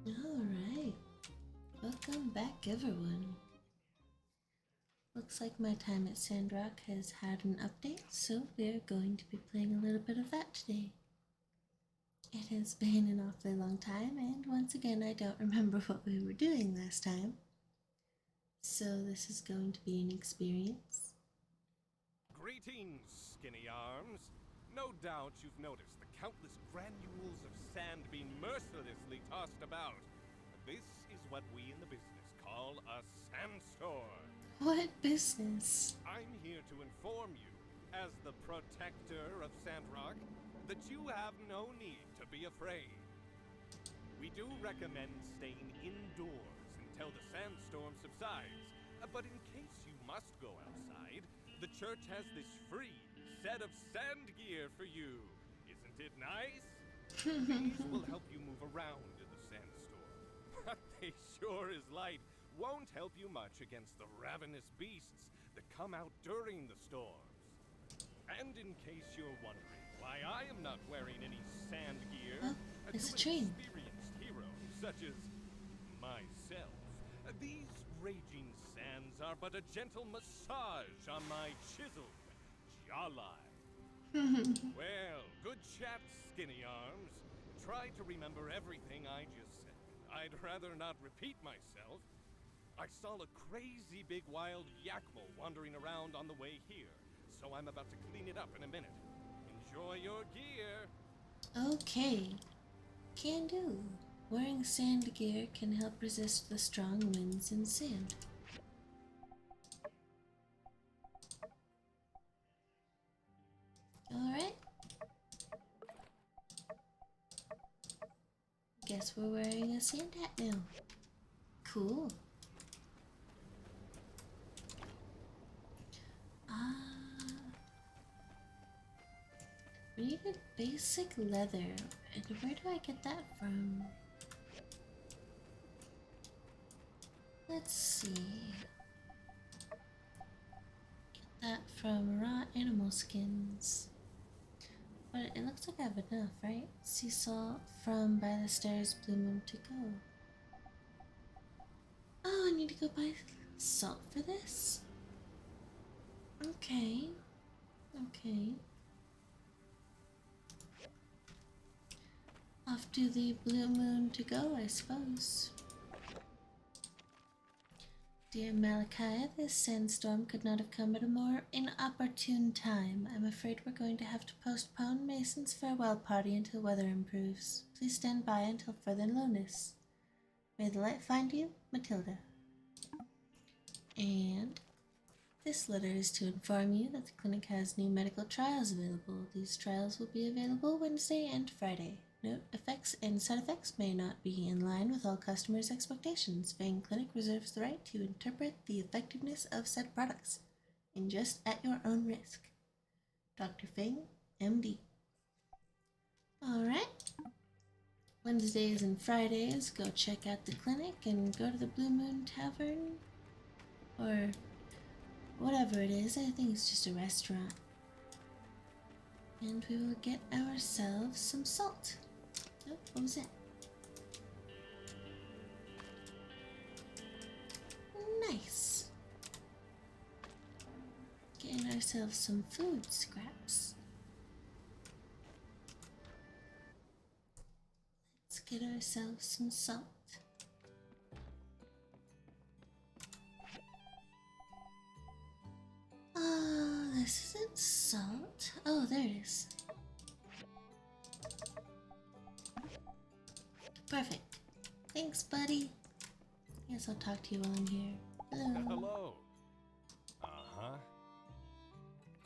Alright, welcome back everyone. Looks like My Time at Sandrock has had an update, so we're going to be playing a little bit of that today. It has been an awfully long time, and once again I don't remember what we were doing last time. So this is going to be an experience. Greetings, skinny arms. No doubt you've noticed the countless granules of sand being mercilessly tossed about. This is what we in the business call a sandstorm. What business? I'm here to inform you, as the protector of Sandrock, that you have no need to be afraid. We do recommend staying indoors until the sandstorm subsides, but in case you must go outside, the church has this free set of sand gear for you. Isn't it nice? These will help you move around in the sandstorm, but they sure as light won't help you much against the ravenous beasts that come out during the storms. And in case you're wondering why I am not wearing any sand gear, Oh, it's a to train. an experienced hero such as myself, these raging sands are but a gentle massage on my chiseled jawline. Well, good chat, skinny arms. Try to remember everything I just said. I'd rather not repeat myself. I saw a crazy big wild yakmo wandering around on the way here, so I'm about to clean it up in a minute. Enjoy your gear. Okay, can do. Wearing sand gear can help resist the strong winds and sand. Alright. Guess we're wearing a sand hat now. Cool. We needed basic leather. And where do I get that from? Let's see. Get that from raw animal skins. But it looks like I have enough, right? Sea salt from By the Stairs, Blue Moon to go. Oh, I need to go buy salt for this? Okay. Okay. Off to the Blue Moon to go, I suppose. Dear Malachai, this sandstorm could not have come at a more inopportune time. I'm afraid we're going to have to postpone Mason's farewell party until weather improves. Please stand by until further notice. May the light find you, Matilda. And this letter is to inform you that the clinic has new medical trials available. These trials will be available Wednesday and Friday. Note, effects and side effects may not be in line with all customers' expectations. Fang Clinic reserves the right to interpret the effectiveness of said products. Ingest at your own risk. Dr. Fang, MD. Alright. Wednesdays and Fridays, go check out the clinic and go to the Blue Moon Tavern. Or whatever it is, I think it's just a restaurant. And we will get ourselves some salt. Oh, what was that? Nice. Getting ourselves some food scraps. Let's get ourselves some salt. Oh, this isn't salt. Oh, there it is. Perfect. Thanks, buddy. Guess I'll talk to you while I'm here. Hello. Hello. Uh-huh.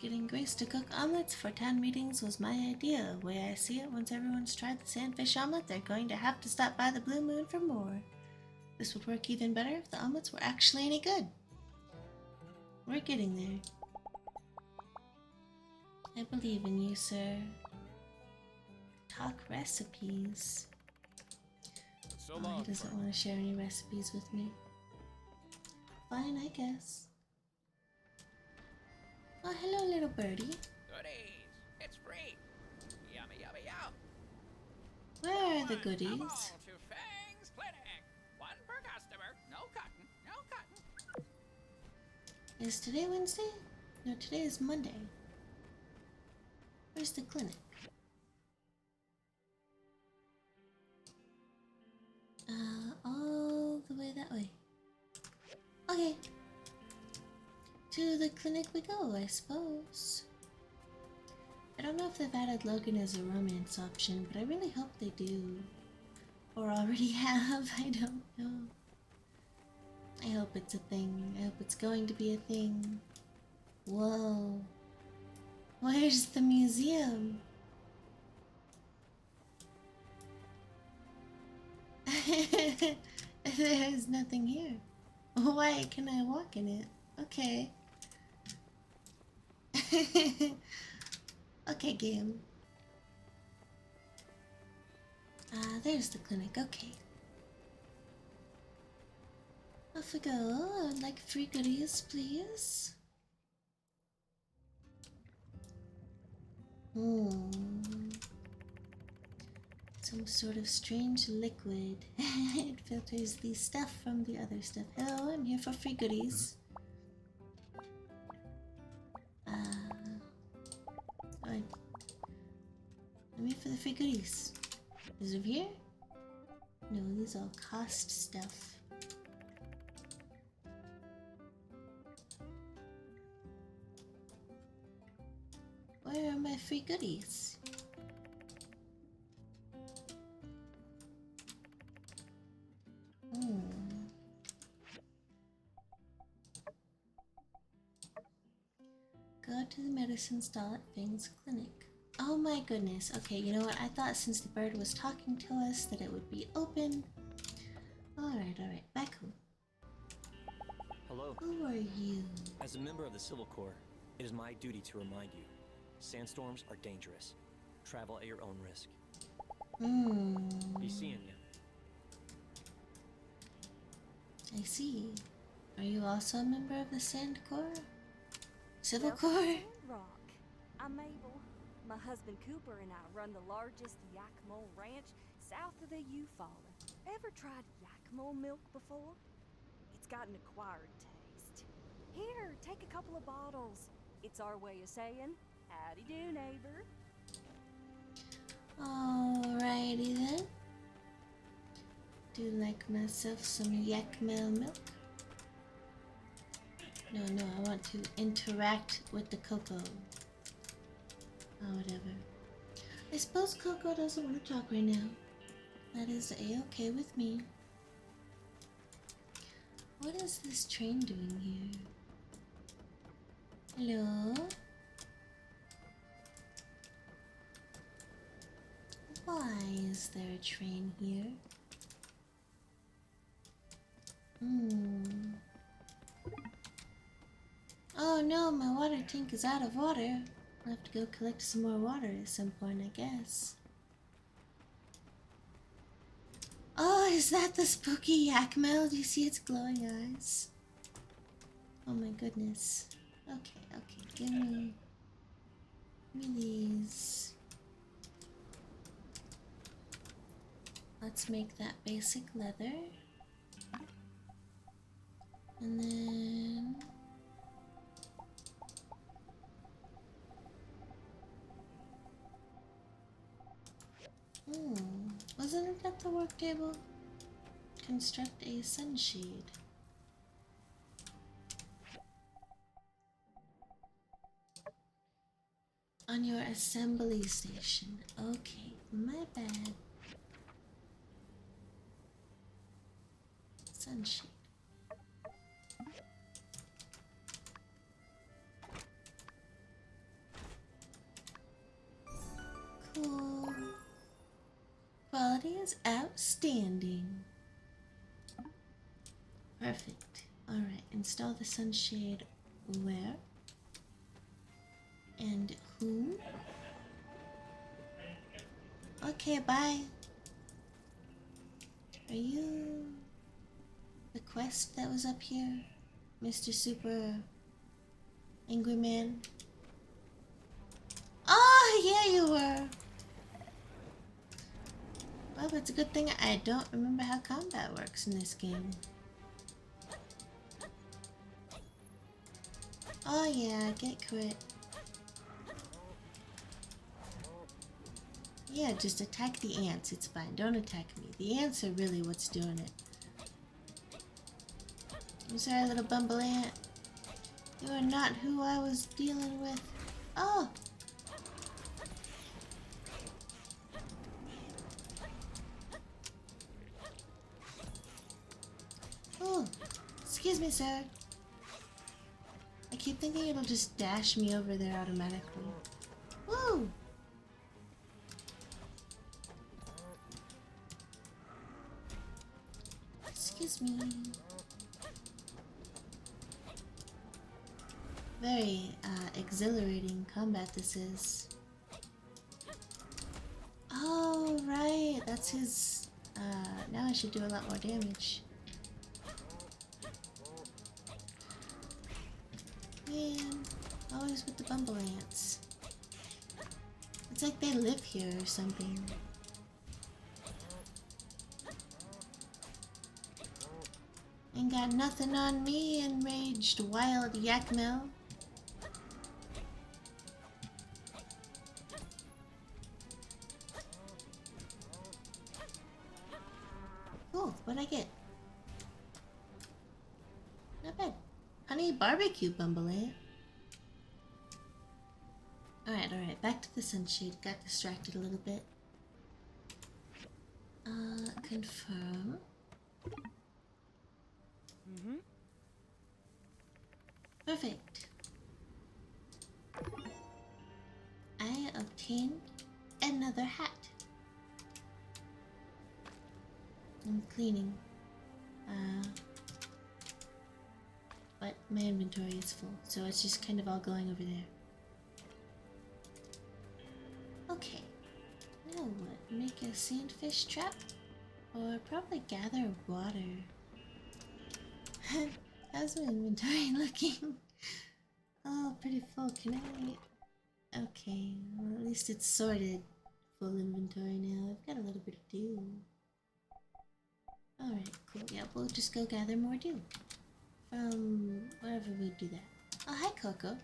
Getting Grace to cook omelets for town meetings was my idea. The way I see it, once everyone's tried the sandfish omelet, they're going to have to stop by the Blue Moon for more. This would work even better if the omelets were actually any good. We're getting there. I believe in you, sir. Talk recipes. So Oh, long, he doesn't partner. want to share any recipes with me. Fine, I guess. Oh, hello, little birdie. Goodies! It's free! Yummy, yummy, yum! Where are the Come goodies? on to Fang's Clinic! Is today Wednesday? No, today is Monday. Where's the clinic? All the way that way. Okay. To the clinic we go, I suppose. I don't know if they've added Logan as a romance option, but I really hope they do. Or already have, I don't know. I hope it's a thing. I hope it's going to be a thing. Whoa. Where's the museum? There's nothing here. Why can I walk in it? Okay. Okay, game. There's the clinic. Okay. Off we go. I'd like free goodies, please. Some sort of strange liquid. It filters the stuff from the other stuff. Hello, I'm here for free goodies. I'm here for the free goodies. Is it here? No, these all cost stuff. Where are my free goodies? Go to the medicine stall at Fing's clinic. Oh my goodness. Okay, you know what? I thought since the bird was talking to us that it would be open. Alright. Back home. Hello. Who are you? As a member of the Civil Corps, it is my duty to remind you. Sandstorms are dangerous. Travel at your own risk. Be seeing you. I see. Are you also a member of the Sand Corps? Civil Welcome to Corps? Sandrock. I'm Mabel. My husband Cooper and I run the largest Yakmole ranch south of the Eufaula. Ever tried Yakmole milk before? It's got an acquired taste. Here, take a couple of bottles. It's our way of saying, howdy do, neighbor. Alrighty then. Do like myself some Yakmole milk. No, I want to interact with the Coco. Oh, whatever. I suppose Coco doesn't want to talk right now. That is a-okay with me. What is this train doing here? Hello? Why is there a train here? Oh no, my water tank is out of water. I'll have to go collect some more water at some point, I guess. Oh, is that the spooky Yakmel? Do you see its glowing eyes? Oh my goodness. Okay, give me these. Let's make that basic leather. And then... wasn't it at the work table? Construct a sunshade. On your assembly station. Okay, my bad. Sunshade. Cool. Quality is outstanding. Perfect. Alright, install the sunshade where? And whom? Okay, bye. Are you the quest that was up here? Mr. Super Angry Man? Oh, yeah, you were. Well, it's a good thing I don't remember how combat works in this game. Oh yeah, get crit. Yeah, just attack the ants, it's fine. Don't attack me. The ants are really what's doing it. I'm sorry, little bumble ant. You are not who I was dealing with. Oh! Oh! Excuse me, sir. I keep thinking it'll just dash me over there automatically. Woo! Excuse me. Very exhilarating combat this is. Oh, right. That's his... now I should do a lot more damage. Man, always with the bumble ants. It's like they live here or something. Ain't got nothing on me, enraged wild Yakmel. Cool, what'd I get? Not bad. Honey barbecue bumble ant. Alright, back to the sunshade. Got distracted a little bit. Confirm. Perfect. I obtained another hat. I'm cleaning. But my inventory is full, so it's just kind of all going over there. Okay. Now what? Make a sandfish trap? Or probably gather water. How's my inventory looking? Oh, pretty full. Can I... Okay, well at least it's sorted. Full inventory now. I've got a little bit of dew. Alright, cool. Yeah, we'll just go gather more dew. From wherever we do that. Oh, hi, Coco.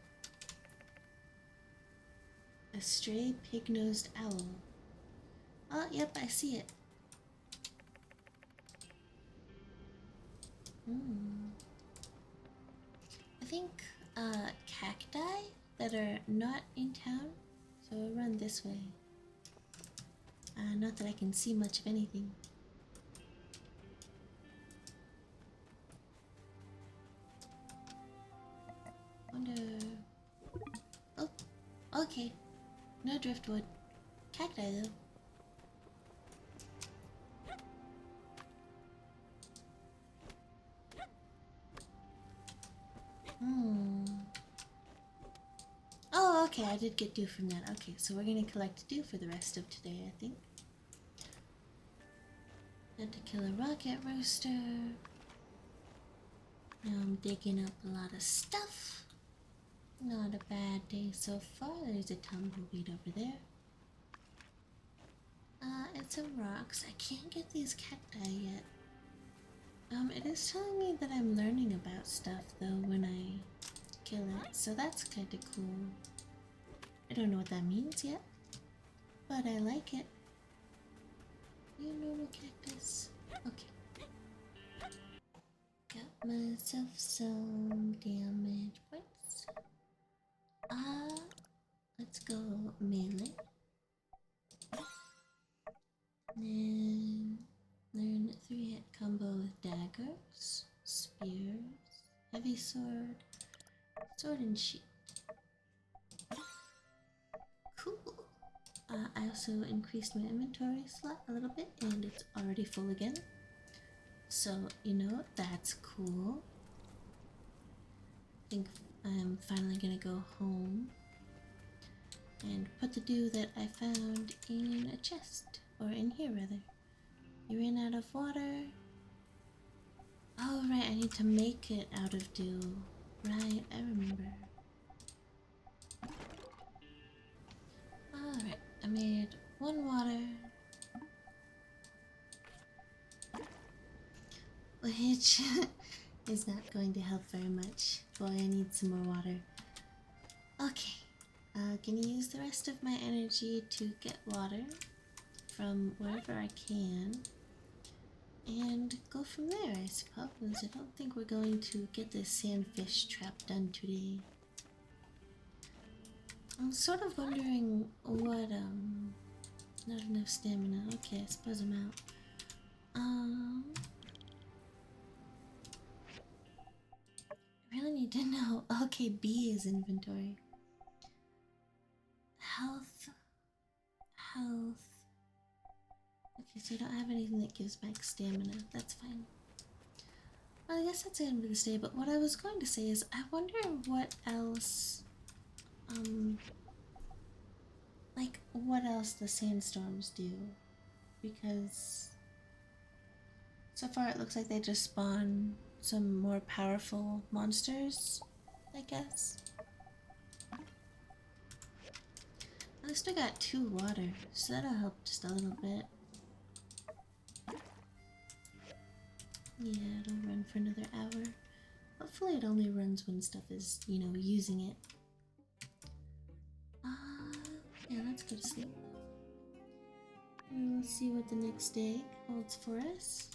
A stray pig-nosed owl. Oh, yep, I see it. I think cacti that are not in town, so I'll run this way. Not that I can see much of anything. Wonder... Oh, okay. No driftwood. Cacti though. Oh, okay, I did get dew from that. Okay, so we're gonna collect dew for the rest of today, I think. Had to kill a rocket rooster. Now I'm digging up a lot of stuff. Not a bad day so far. There's a tumbleweed over there. It's a rocks. I can't get these cacti yet. It is telling me that I'm learning about stuff though when I kill it, so that's kinda cool. I don't know what that means yet, but I like it. You normal cactus. Okay. Got myself some damage points. Let's go melee. And learn 3-hit combo with daggers, spears, heavy sword, sword and shield. Cool. I also increased my inventory slot a little bit and it's already full again. So, you know, that's cool. I think I'm finally gonna go home and put the dew that I found in a chest, or in here rather. You ran out of water. Oh right, I need to make it out of dew. Right, I remember. Alright, I made 1 water. Which is not going to help very much. Boy, I need some more water. Okay, gonna use the rest of my energy to get water from wherever I can and go from there, I suppose. I don't think we're going to get this sandfish trap done today. I'm sort of wondering what, not enough stamina. Okay, I suppose I'm out. I really need to know. Okay, B is inventory. Health. Okay, so I don't have anything that gives back stamina. That's fine. Well, I guess that's the end of this day, but what I was going to say is I wonder what else, like, what else the sandstorms do. Because so far it looks like they just spawn some more powerful monsters, I guess. At least I got 2 water, so that'll help just a little bit. Yeah, it'll run for another hour. Hopefully it only runs when stuff is, you know, using it. Yeah, let's go to sleep. And we'll see what the next day holds for us.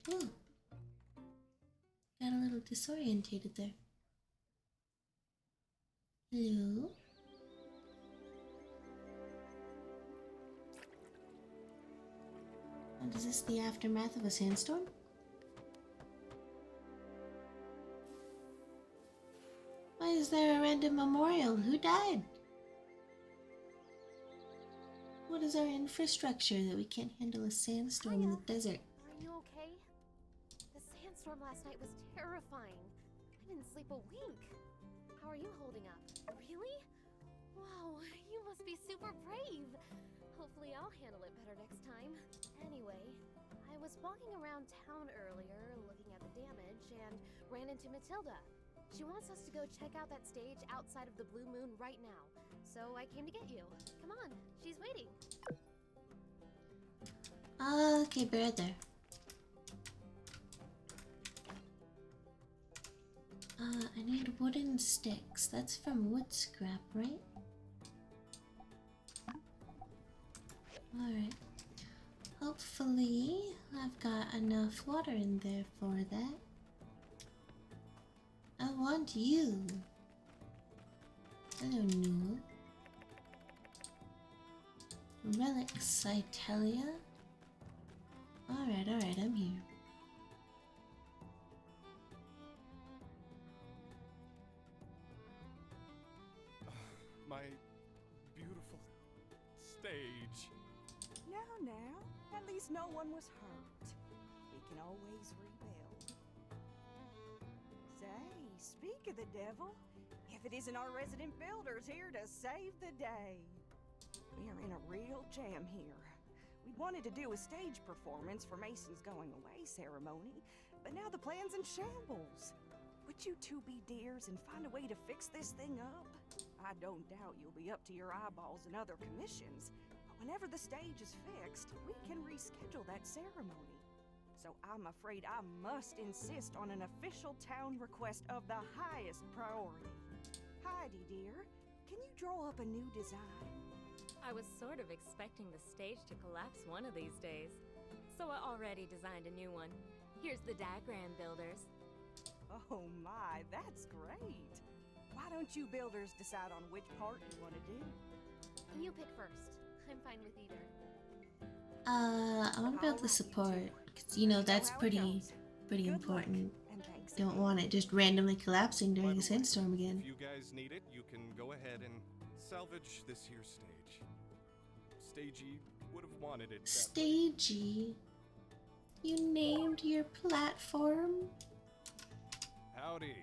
Ooh. Got a little disorientated there. Hello? And is this the aftermath of a sandstorm? Why is there a random memorial? Who died? What is our infrastructure that we can't handle a sandstorm in the desert? Are you okay? The sandstorm last night was terrifying. I didn't sleep a wink. How are you holding up? Really? Wow, you must be super brave. Hopefully I'll handle it better next time. Anyway, I was walking around town earlier looking at the damage and ran into Matilda. She wants us to go check out that stage outside of the Blue Moon right now. So I came to get you. Come on, she's waiting. Okay, bear there. I need wooden sticks. That's from wood scrap, right? Alright. Hopefully, I've got enough water in there for that. I want you. Hello, Newell. Relics, I tell ya. Alright, I'm here. My beautiful stage. Now, at least no one was hurt. We can always rebuild. Say, speak of the devil, if it isn't our resident builders here to save the day. We're in a real jam here. We wanted to do a stage performance for Mason's going away ceremony, but now the plan's in shambles. Would you two be dears and find a way to fix this thing up? I don't doubt you'll be up to your eyeballs in other commissions, but whenever the stage is fixed, we can reschedule that ceremony. So I'm afraid I must insist on an official town request of the highest priority. Heidi, dear, can you draw up a new design? I was sort of expecting the stage to collapse one of these days, so I already designed a new one. Here's the diagram, builders. Oh my, that's great. Why don't you builders decide on which part you want to do? You pick first. I'm fine with either. I want to build the support, because, you know, that's pretty important. Don't want it just randomly collapsing during a sandstorm again. If you guys need it, you can go ahead and salvage this here stage. Stagey would have wanted it. Stagey? You named your platform? Howdy.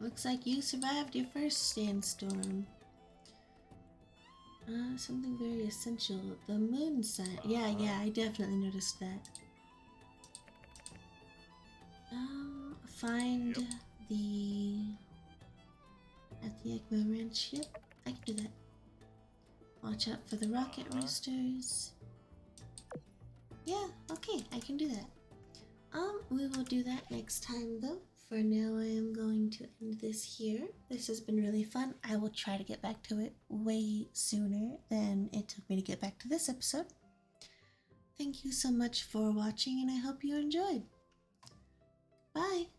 Looks like you survived your first sandstorm. Something very essential. The moon sign. Yeah, I definitely noticed that. Find the... at the Ekmo Ranch. Yep, I can do that. Watch out for the rocket roosters. Yeah, okay, I can do that. We will do that next time though. for now, I am going to end this here. This has been really fun. I will try to get back to it way sooner than it took me to get back to this episode. Thank you so much for watching, and I hope you enjoyed. Bye!